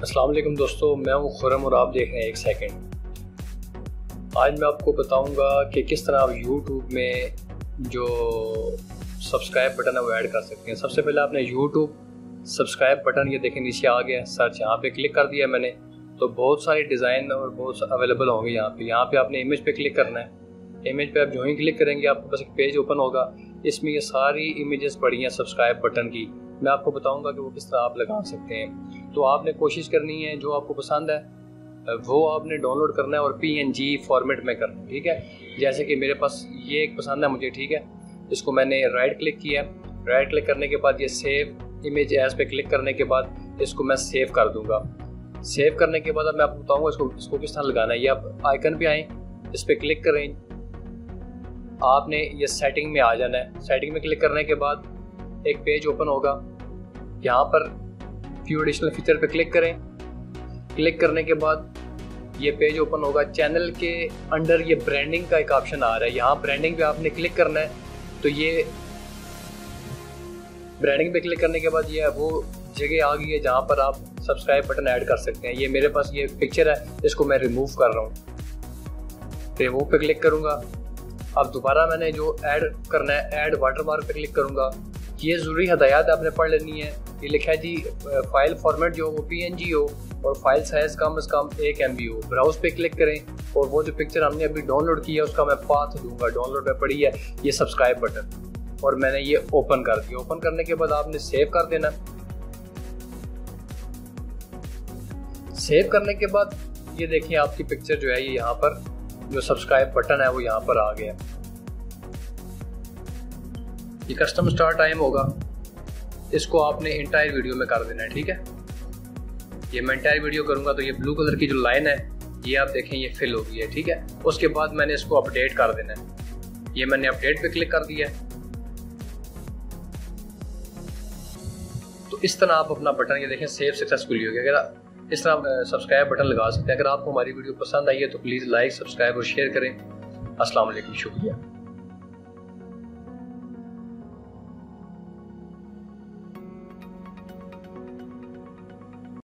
अस्सलाम वालेकुम दोस्तों, मैं हूं खुरम और आप देख रहे हैं एक सेकंड। आज मैं आपको बताऊंगा कि किस तरह आप YouTube में जो सब्सक्राइब बटन है वो ऐड कर सकते हैं। सबसे पहले आपने YouTube सब्सक्राइब बटन, ये देखें नीचे आ गया सर्च, यहाँ पे क्लिक कर दिया मैंने तो बहुत सारे डिज़ाइन और बहुत अवेलेबल होंगे यहाँ पे आपने इमेज पे क्लिक करना है। इमेज पे आप जो ही क्लिक करेंगे आपके पास एक पेज ओपन होगा। इसमें ये सारी इमेजेस पड़ी हैं सब्सक्राइब बटन की। मैं आपको बताऊंगा कि वो किस तरह आप लगा सकते हैं। तो आपने कोशिश करनी है जो आपको पसंद है वो आपने डाउनलोड करना है और PNG फॉर्मेट में करना है, ठीक है। जैसे कि मेरे पास ये एक पसंद है मुझे, ठीक है। इसको मैंने राइट क्लिक किया, राइट क्लिक करने के बाद ये सेव इमेज एज पे क्लिक करने के बाद इसको मैं सेव कर दूंगा। सेव करने के बाद अब मैं आपको बताऊंगा इसको किस तरह लगाना है। ये आप आइकन पे आएँ, इस पर क्लिक करें, आपने ये सेटिंग में आ जाना है। सेटिंग में क्लिक करने के बाद एक पेज ओपन होगा। यहाँ पर व्यू एडिशनल फीचर पे क्लिक करें। क्लिक करने के बाद ये पेज ओपन होगा। चैनल के अंडर ये ब्रांडिंग का एक ऑप्शन आ रहा है, यहाँ ब्रांडिंग पे आपने क्लिक करना है। तो ये ब्रांडिंग पे क्लिक करने के बाद ये वो जगह आ गई है जहाँ पर आप सब्सक्राइब बटन ऐड कर सकते हैं। ये मेरे पास ये पिक्चर है, इसको मैं रिमूव कर रहा हूँ। रिमूव पे क्लिक करूँगा। अब दोबारा मैंने जो ऐड करना है, ऐड वाटरमार्क पे क्लिक करूँगा। ये ज़रूरी हदायत आपने पढ़ लेनी है। ये लिखा है जी फाइल फॉर्मेट जो वो PNG हो और फाइल साइज कम से कम 1 MB हो। ब्राउज पे क्लिक करें और वो जो पिक्चर हमने अभी डाउनलोड की है उसका मैं पाथ दूंगा। डाउनलोड पे पड़ी है ये सब्सक्राइब बटन और मैंने ये ओपन कर दिया। ओपन करने के बाद आपने सेव कर देना। सेव करने के बाद ये देखिए आपकी पिक्चर जो है ये यहाँ पर जो सब्सक्राइब बटन है वो यहाँ पर आ गया। ये कस्टम स्टार्ट टाइम होगा, इसको आपने इंटायर वीडियो में कर देना है, ठीक है। ये मैं इंटायर वीडियो करूंगा तो ये ब्लू कलर की जो लाइन है ये आप देखें ये फिल हो गई है, ठीक है। उसके बाद मैंने इसको अपडेट कर देना है। ये मैंने अपडेट पे क्लिक कर दिया है। तो इस तरह आप अपना बटन ये देखें सेव सक्सेसफुली हो गया। अगर इस तरह सब्सक्राइब बटन लगा सकते हैं। अगर आपको हमारी वीडियो पसंद आई है तो प्लीज़ लाइक, सब्सक्राइब और शेयर करें। अस्सलाम वालेकुम, शुक्रिया।